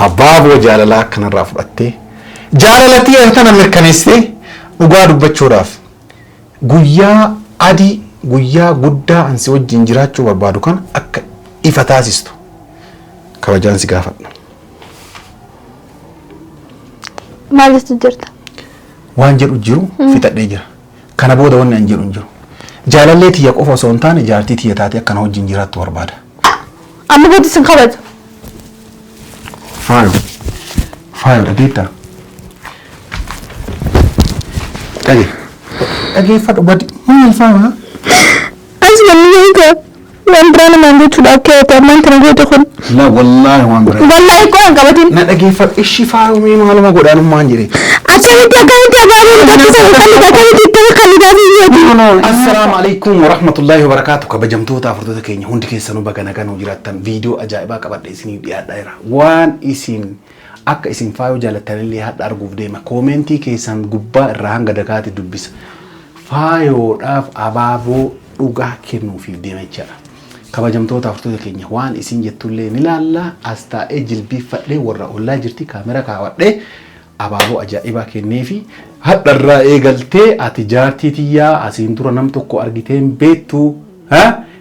abaaboo jaalalaa kanarraa fudhattee jaalalatii kana mirkaneessitee dhugaa dubbachuudhaaf guyyaa adii guyyaa guddaa ansi wajjin jiraachuu barbaadu kan akka ifa taasistu kabajaan si gaafadha. Maal jirta? Waan jedhu jiru fixadhee jira. Kana booda wanni an jedhu jiru. Jaalallee tiyya qofa osoo hin taane jaartii tiyya taatee akkana wajjin jiraattu barbaada. Amma gooti sin kabaju. Faayo dhageettaa. Dhageeffadhu badi maal faayaa? Asi namni eega waan biraa namaan jechuudha akka yoo ta'e ammaan kana goote kun. La wallaahi waan biraa. Wallaahi koo hin qabatin. Na dhageeffadhu ishii faayumee maaluma godhaanummaan jedhee. akkamitti Assalamu alaikum warahmatullahi wabarakatuh. Kabajamtoota afurtoota keenya hundi keessanuu baga nagaan jiraattan viidiyoo ajaa'ibaa qabadhe isiniif dhiyaadhaa jira. Waan isin akka isin faayoo jaalattanillee hadda arguuf deema. Koomentii keessan gubbaa irraa hanga dagaatti dubbisa. Faayoodhaaf abaaboo dhugaa kennuufiif deema jechaadha. Kabajamtoota afurtoota keenya waan isin jettullee ni laalla as taa'ee jilbiifadhee warra ollaa jirti kaamera kaawwadhee abaaboo ajaa'ibaa kenneefi hadharraa eegaltee ati jaartii tiyyaa asiin dura nam tokko argiteen beektu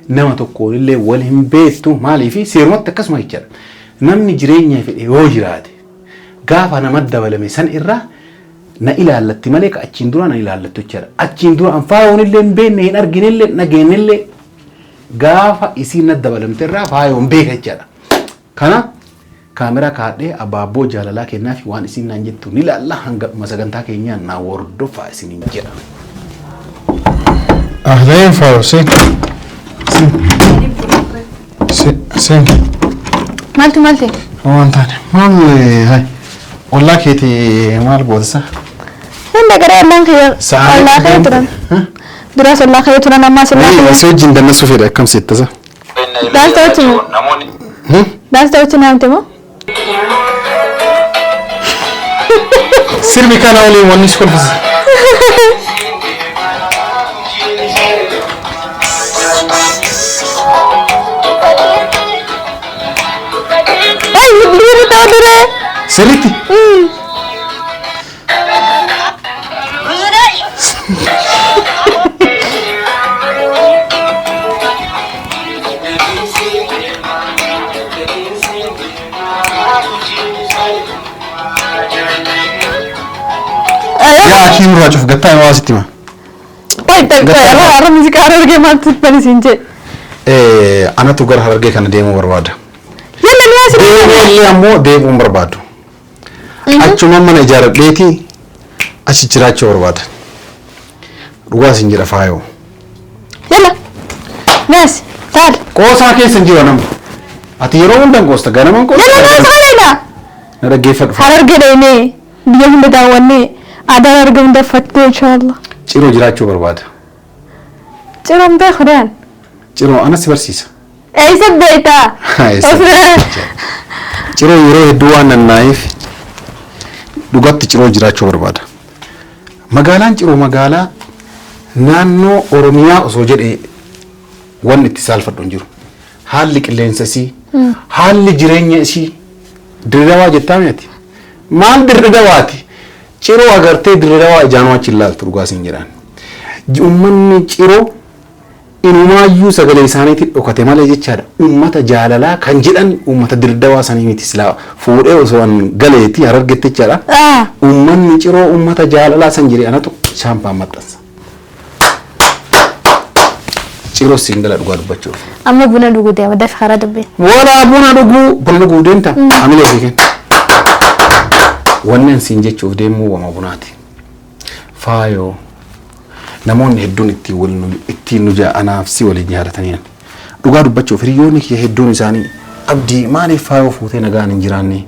nama tokko illee wal hin beektu maaliifi seerumatti akkasuma jechaadha. Namni jireenya fedhe yoo jiraate gaafa nama dabalame san irraa na ilaallatti malee ka achiin dura na ilaallattu jechaadha. Achiin dura an faayoon illee hin beekne hin arginellee nageenyellee gaafa isiin na dabalamte irraa faayoon beeka jechaadha. Kana kaamera kaadhee abaaboo jaalalaa kennaafi waan isin naan jettu ni laalla hanga sagantaa keenyaan na hordofaa isiniin jedha. Ahlan faayo sen. Malte. Wantaane maal hay ollaa keeti maal boodisa? Hunda gara allaan kiyya. Allah kiyya turan. Duras Allah kiyya turan amma sinna. Sojjin danna sufeedha akkam seettasa. Daasta wajjin. Daasta wajjin naamte moo? Sirbi kana waliin wanni si kolfisa. Diri tahu diri. Sirriitti? Akin rajuf gatta ma wasittima. Ara musica hararge maal bani sinje. Anatu gar hararge kana deemu barbaada. Yalla ni wasi. Deemu ammoo deemu barbaadu. Achuma mana ijaaradheeti achi jiraachuu barbaada. Dhugaa sin jira faayoo. Yalla. Nas, taal. Qoosaa keessa jiru nama. Ati yeroo hundan qoosta ganaman qoosta. Yalla nas. Na dhaggeeffadhu. Hararge deemee biyya hunda daawwannee aadaan argamu daffattee inshallah. Ciroo jiraachuu barbaada. Ciroon beekudhaan. Ciroo anas barsiisa. Eessa beektaa? Ciroo yeroo hedduu waan nannaa'eef dhugatti ciroo jiraachuu barbaada. Magaalaan ciroo magaalaa naannoo Oromiyaa osoo jedhee waan itti saalfadhu hin jiru. Haalli qilleensa isii, haalli jireenya isii dirrewaa jettaa miti. Maal dirrewaati? Ciroo agartee dirrewaa ijaanuu achi ilaaltu dhugaa sin jedhan. Uummanni ciroo inumaayyuu sagalee isaaniitti dhokate malee jechaadha. Uummata jaalalaa kan jedhan uummata dirrewaa sanii miti silaa fuudhee osoo an galeetti harargetti jechaadha. Uummanni ciroo uummata jaalalaa san jedhee anatu shaampaan maxxansa. Ciroo singala dhugaa dubbachuuf. Amma buna dhuguu deema daf hara dubbee. Wala buna dhuguu deemta. Amilee beeken. Wannan sin jechuuf deemuu wama bunaati. Faayoo namoonni hedduun ittiin nu jaa'anaaf si waliin jaalataniin. Dhugaa dubbachuuf hiriyoonni kiyya hedduun isaanii abdii maaliif faayoo fuutee nagaan hin jiraanne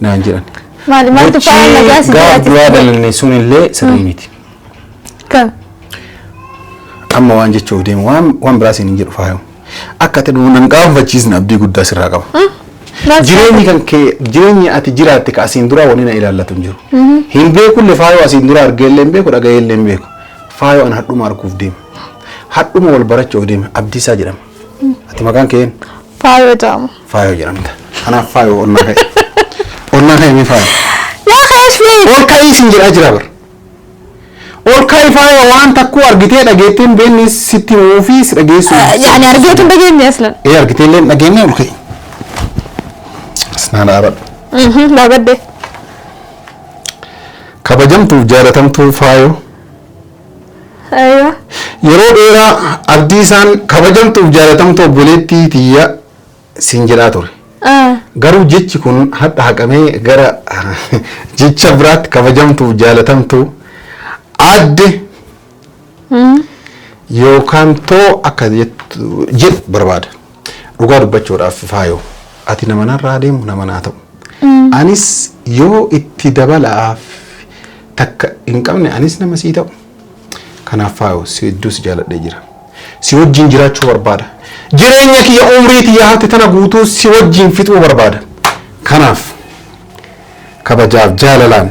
naan jedhan. Maaltu faayoo nagaa si jiraati? Du'aa dalannee sunillee sirrii miti. Kam? Amma waan jechuuf deemu waan biraa siin hin jedhu faayoo. Akka ta'e nan qaanfachiisna abdii guddaa sirraa qaba. Jireenyi kan kee jireenyi ati jiraatte ka asiin dura wani na ilaallatu hin jiru. Hin beeku le faayoo asiin dura argeellee hin beeku dhagayeellee hin beeku. Faayoo an hadhuma arguuf deema. Hadhuma wal barachuuf deema. Abdiisaa jedhama. Ati maqaan kee? Faayoo jedhama. Faayoo jedhamta. Kanaaf faayoo onnaa ka'e. كان مفاي يا أخي إيش فيك؟ أول كاي سنجل أجربر أول كاي فاي وان تكو أرجتين أجتين بين ستي وفيس أجيسو يعني أرجيتهم بجيبني أصلا إيه أرجتين لين أجيني أول كاي أسنان أرد لا بدي كبجمتو جارتمتو فايو أيوة yeroo dheeraa abdii isaan kabajamtuuf jaalatamtu obboleettii tiyya sinjiraa ture. Garuu jechi kun hadda haqamee gara jecha biraatti kabajamtuuf jaalatamtu adde yookaan too akka jedhu barbaada. Dhugaa dubbachuudhaaf faayoo ati nama narraa deemu nama naa ta'u. Anis yoo itti dabalaaf takka hin qabne anis nama sii ta'u. Kanaaf faayoo si hedduu si jaaladhee jira. Si wajjin jiraachuu barbaada. Jireenya kiyya umrii tiyya hati tana guutuu si wajjin fixuu barbaada. Kanaaf kabajaaf jaalalaan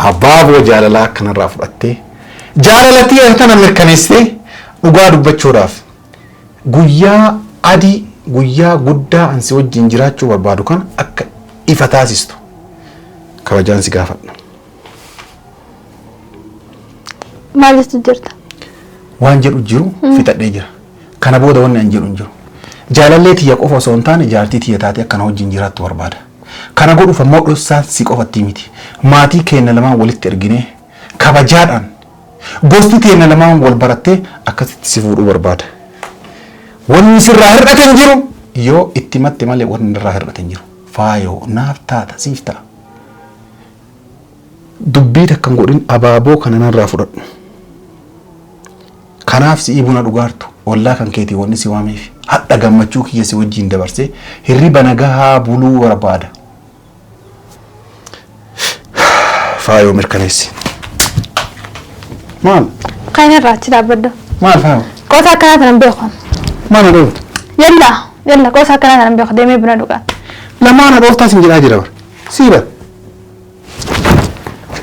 abaaboo jaalalaa kanarraa fudhattee jaalalatii tana mirkaneessitee dhugaa dubbachuudhaaf guyyaa adii guyyaa guddaa an si wajjin jiraachuu barbaadu kan akka ifa taasistu kabajaan si gaafadha. Maaliif jirta? Waan jedhu jiru fixadhee jira. Kana booda wanni an jedhu jiru. Jaalallee tiyya qofa osoo hin taane jaartii tiyya taatee akkana wajjin jiraattu barbaada. Kana godhuuf ammoo dhossaa si qofatti miti. Maatii keenya lamaan walitti erginee kabajaadhaan gosti keenya lamaan wal barattee akkasitti si fuudhuu barbaada. Wanni sirraa hir'ate hin jiru yoo itti matte malee wanni irraa hir'ate hin jiru. Faayoo naaf taata siif ta'a. Dubbii takkan godhin abaaboo kana narraa fudhadhu. Kanaaf si buna dhugaartu wallaa kan keetii wanni si waameef hadha gammachuu kiyya si wajjin dabarsee hirriba nagahaa buluu barbaada. Faayoo mirkaneessi. Maal? Kan irraa achi dhaabbadda. Maal faayoo? Qosa akkanaa tanan beeku. Maal dhooftu? Yalla qosa akkanaa tanan beeku deemee buna dhugaa. Lamaan dhooftaas hin jedhaa jira bar. Siiba.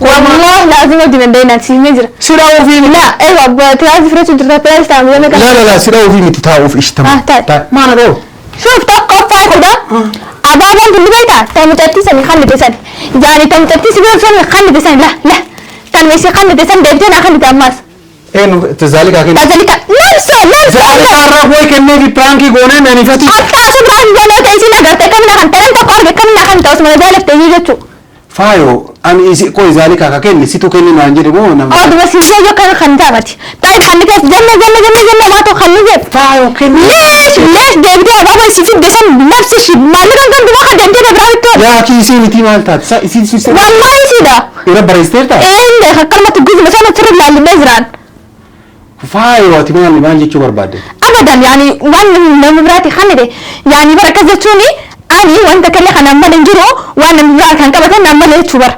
والله لازم أودي من دينك سيمجر. سيراو في لا أيوة تراجع فرش جرت تراجع تعمل لنا لا سيراو في متتاو في اجتماع. ما أنا دو. شوف توقف كده. أبابا كل بيتا تام ترتيسني خلي تسني. يعني تام ترتيسني بيوصل خلي تسني لا كان ماشي خلي تسني بيتنا خلي تامس. إنه تزالك أكيد. تزالك نفسه. زالك الرابوي كنّي في برانكي قونة ماني فتي. حتى شو برانكي قونة تيجي نقدر تكمل خن ترى أنت قارب كمل خن توس من ذلك تيجي جتو. فايو أنا إذا كوي ذلك أكاكين نسيتو كني ما عندي ربو نعم. بس يسوي جو كان خنجابتي. طيب خليك جنة ما تو خليك. فايو كني. ليش دبدي بابا يسيف دسم نفس الشيء ما نقدر نقول واحد دبدي برا يا كيسي متي مالتات سا يسير. والله يسيدا. إذا بريستيرتا. إيه كلمة تقول مثلا ترد للي مزران. فايو تبغى اللي ما نجيك برباد. أبدا يعني وان مبراتي خلني يعني بركزتوني أني وأنت كله خنا ما نجرو وأنا مبرات كان كبتنا نعمل إيه شوبر.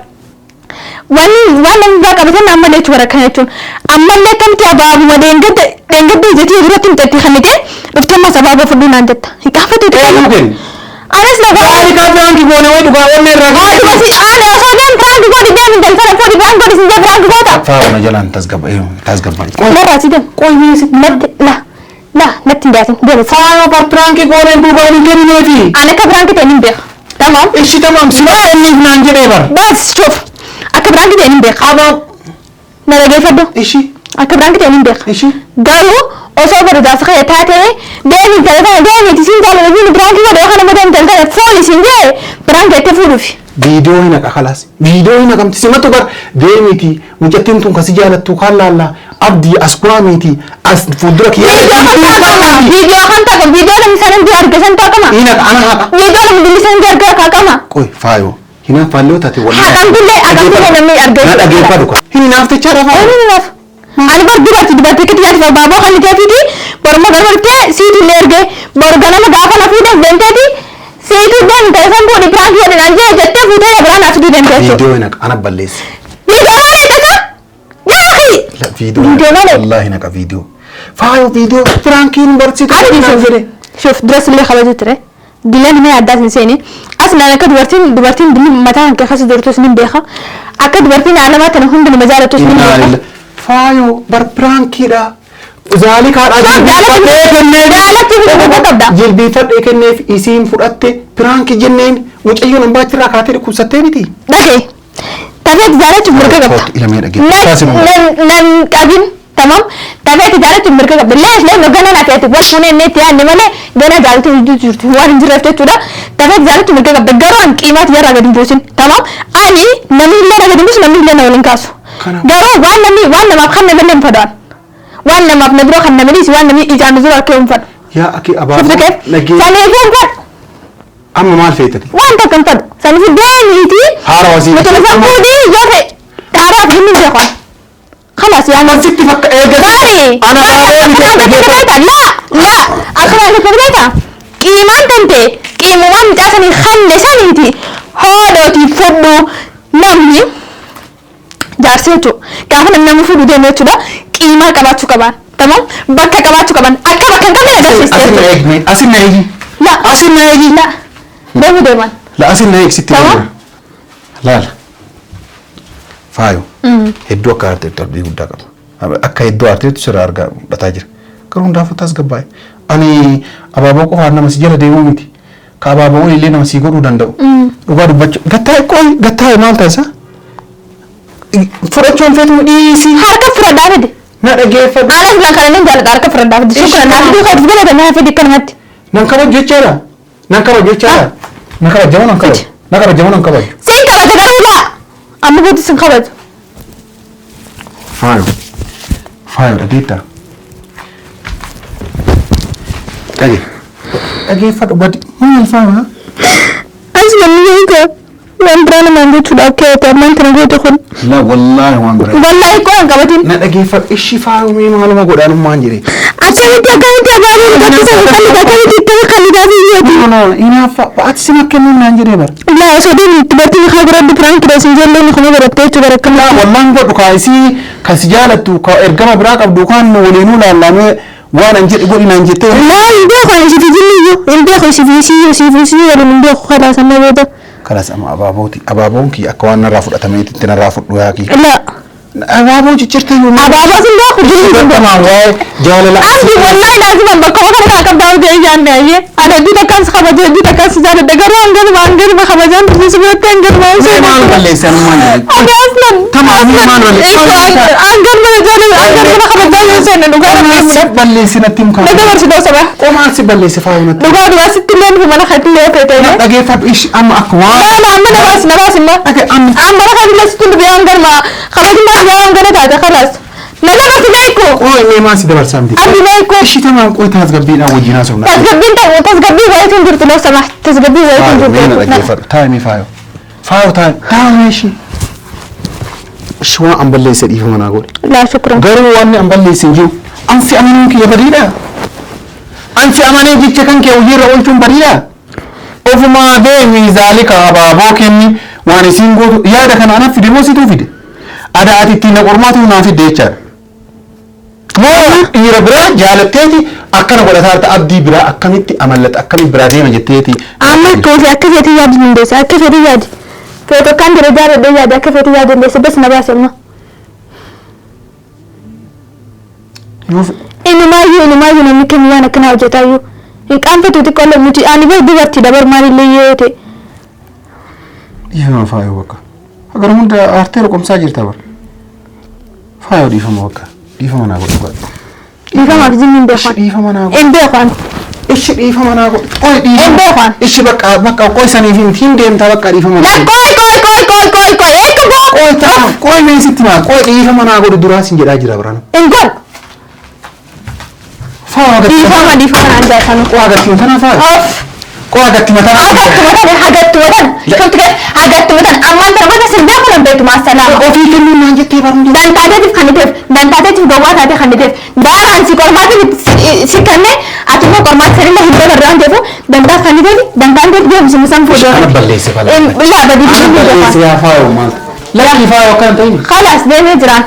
وانا مباك أبدا نعمل إيه شوبر كان يتون. أما اللي كم تبغى ما دينجد زيتي يبغى تمتى خليك بتكلم سبابه فدون عندك. كيف تتكلم؟ أنا سنقول. أنا كابران كي بونه وين تبغى وين رجع. بس أنا أصلاً برانك قاعد يدين من تلفون فودي برانك قاعد يسنجاب برانك قاعد. فاهم جلان تزقب إيه تزقب باي. لا راسي ده. كوي ميسك لا نتنداتين ده. فاهم برانك قونه بوباني كني نبي. أنا كبرانك تاني بيخ. تمام. إيش تمام سلا إني نانجري بار. بس شوف. أكبرانك تاني بيخ. أبا. نلاقي فدو. إيشي. أكبرانك تاني بيخ. إيشي. قالوا أصابر داس خير تاتي. دايم تلفون دايم تسين قالوا نبي برانك قاعد وخنا مدام تلفون فولي سينجي. برانك تفورو في. فيديو هنا خلاص فيديو هنا كم تسمعتوا بر ديميتي مجتمعتم كسجالة تقال لا أبدي أسقاميتي أس فودرك يا فيديو خانتا فيديو لم يسند ديار كسان تاكما هنا أنا هذا فيديو لم يسند ديار كاكما كوي فايو هنا فالو تاتي ولا هذا كله لم يرجع لا أجيب فادوك هنا نافت تشارف هنا ناف أنا برضو كده يعني بابا خلي تاتي برما قررت سيتي ليرجع برجعنا ما قافا نفيدا بنتاتي سيتو دم تلفون بودي برانك يا نانجي جتة فوتا يا برا نافدو دم تاتي فيديو هناك أنا بليس فيديو هنا تسا يا أخي لا فيديو والله هناك فيديو فايو فيديو فرانكين برسيتو شوف درس اللي خلاص ترى دلنا ما عدات نسيني أصلا أنا كدورتين دلنا متى كخاص دورتوس من بيخا أكد دورتين علامات أنا هم بالمزارة توس من بيخا فايو بر فرانكي دا zaalika jilbiifadhee kenneef isiin fudhatte piraanki jenneen mucayyoon hambaachirraa kaatee dhukkubsattee miti. Dhagee tabeet jaalachuuf mirga qabda. Nan qabin tamam tabeet jaalachuuf mirga qabda. Lee magana na ta'eeti waan neetti yaadne malee gana jaalatu jirtu waan hin jirreef jechuudha. Tabeet jaalachuuf mirga qabda. Garuu an qiimaati yarraa gadi hin buusin tamam ani namni illee na gadi hin buusin namni illee na waliin kaasu. Garuu waan namaaf kan namallee hin fadhaan. Waan namaaf na biroo kan namaniis waan namni ijaan dura akka hin fadhu. Yaa akki abaaboo nagee. Saniifuu hin fadhu. Amma maal feetati? Waan takka hin fadhu. Saniifuu deemiiti. Haara wasii. Mata lafa fuudhii yoo ta'e haaraaf jinni beekan. Khalas yaa nama. Sitti fakka eegalee. Ana laa akkana akka beekta. Qiimaan tante qiimumaan miidhaasanii hanne saniiti. Hoodootii fudhu namni jaarsi jechuudha. Gaafa namni fuudhu deemu jechuudha. Qiimaa qabaachuu qaban. Tamam bakka qabaachuu qaban. Akka bakka hin qabne agarsiiste. Asin na eegi. La. Asin na eegi. La. Deemu deeman. La asin na eegi sitti deema. Laala. Faayo. Hedduu akka aarteetti abdii guddaa qaba. Akka hedduu aarteetti sirraa argaa fudhataa jira. Garuu hundaafuu taas gabbaa'e. Ani abaaboo qofaan nama si jala deemuu miti. Ka abaaboo illee nama si godhuu danda'u. Dhugaa dubbachuu. Gattaa'e maal taasisa? Fudhachuun feetu dhiisii. Harka fudhadhaa fide. Na dhageeffadhu. Anas bilaan kana nan jaalladha harka fudhadhaa fide. Shukran naaf duukaa itti galata naa fide kanamatti. Nan kabaju jechaadha. Nan kabaju jechaadha. Na kabajamu nan kabaju. Na kabajamu nan kabaju. Siin kabata garuu laa. Amma gootu sin kabaju. Faayo. Faayo dhageettaa. Dhageeffadhu badi. Maal faayo? As namni beekaa. Waan biraa namaan jechuudhaaf keewwate ammaan kana goote kun. La wallaahi waan biraa. Wallaahi koo hin qabatin. Na dhageeffadhu ishii faayo mee maaluma godhaanummaan jedhee. Akkamitti abaaboo kallidaa biyyeeti. Inaaffa ati si makkennuun naan jedhee bara. Laa osoo deemni dubartiin haa biratti firaan kira siin jalleen kuma barattee jechuudha barakka. Laa wallaan godhu kaayisii kasi jaalattu ka ergama biraa qabdu kaan waliinuu laallamee waan an jedhe godhi naan jettee. Laa hin beeku ani sifi jinniyyuu hin beeku sifi waliin hin beeku kalaas amma beeta. Kalaas amma abaabooti abaaboon kiyya akka waan narraa fudhatameetti narraa fudhu yaa kiyya. Laa. Abaaboo ciccirtee yoo abaaboo sin beeku jinni hin beeku. Waa'ee jaalala. Asli wallahi laaziman bakka wakana kaa qabdaa hojii ijaan naayyee. Ana bita kan si kabajee bita kan si jaalladhe garuu hanganuma kabajaan tursiisu beektee hanganuma osoo. Maal balleessan maal jedhe. Ade aslan. Tamaamii maal balleessan. Hanganuma jaalladhe hanganuma kabajaa yoo seenne dhugaa si balleessinatti muka. Na dabarsitoo saba. Qomaan si balleesse faayunatti. Dhugaa sitti illee nufi mana kaatillee feetee. Dhageeffadhu ishi amma akka waan. Amma nabaas immoo. Amma mana kaatillee sitti nufi hanganuma kabajummaa yaa hangana taate kalaas. Na dabarsi beeku. Qoy mee maan si dabarsaa miti. Abdi beeku. Ishi tamaan qoy tasgabbiidhaan wajjin haasofna. Tasgabbii wayiitiin jirtu loo sama. Tasgabbii wayiitiin jirtu. Mee dhageeffadhu taa'imii faayo. Faayo taa'imii ishi. Ishi waan an balleesse dhiifama naa godhe. Laa shukran. Garuu waan an balleesse hin jiru. An si amanuun kiyya badiidha. An si amanee jecha kan kee hojiirra oolchuun badiidha. Ofumaa deemii zaalika abaaboo kenni waan isiin gootu yaada kana anaaf fide moo situu fide. Ada ati ittiin na qormaatu naa fidde jechaadha. Moo dhiira biraa jaalatteeti akkana godhataarta abdii biraa akkamitti amallata akkamitti biraa deema jetteeti. Amma koofi akka feetii yaadu hundeessa akka feetii yaadi. Feeto kan jira jaaladhee yaadi akka feetii yaadu hundeessa bas na baase amma. Inumaayyuu namni keenya waan akkanaa hojjetaayyuu. Hin qaanfatu xiqqoolle nuti ani bee dubartii dabar maalillee yoo ta'e. Dhiifama faayoo bakka. Agar hunda aartee roqomsaa jirta bara. Faayoo dhiifama bakka. Dhiifama naa godhu godhu. Dhiifamaaf jinni hin beekan. Dhiifama naa godhu. Hin beekan. Ishi dhiifama naa godhu. Qoy dhiifama. Hin beekan. Ishi bakka qoy saniif hin deemtaa bakka dhiifama naa godhu. Qoy eetu boo. Qoy mee sitti maa qoy dhiifama naa godhu duraas hin jedhaa jira biraan. Hin godhu. Faayoo agatti. Dhiifama naan jaatanu. Qoy agatti matanaa faayoo. Qoy agatti matanaa. Hagatti matan ammaan kana bata sin beeku nan beektu maasalaa. Ofii kennuu naan jettee barumsa. Dantaateetiif kan dhiteef dantaateetiif gowwaa taatee kan dhiteef daaraan si qormaatiif si kenne ati immoo qormaati sanillee hin dabarre waan ta'eef dantaaf kan dhiteef dantaan ta'eef deemu sin isaan fuudhee. Ana balleesse balleesse. Yaa badii. Ana balleesse yaa faayoo maal. Lakkii faayoo akkana ta'in. Kalaas deemee jiraan.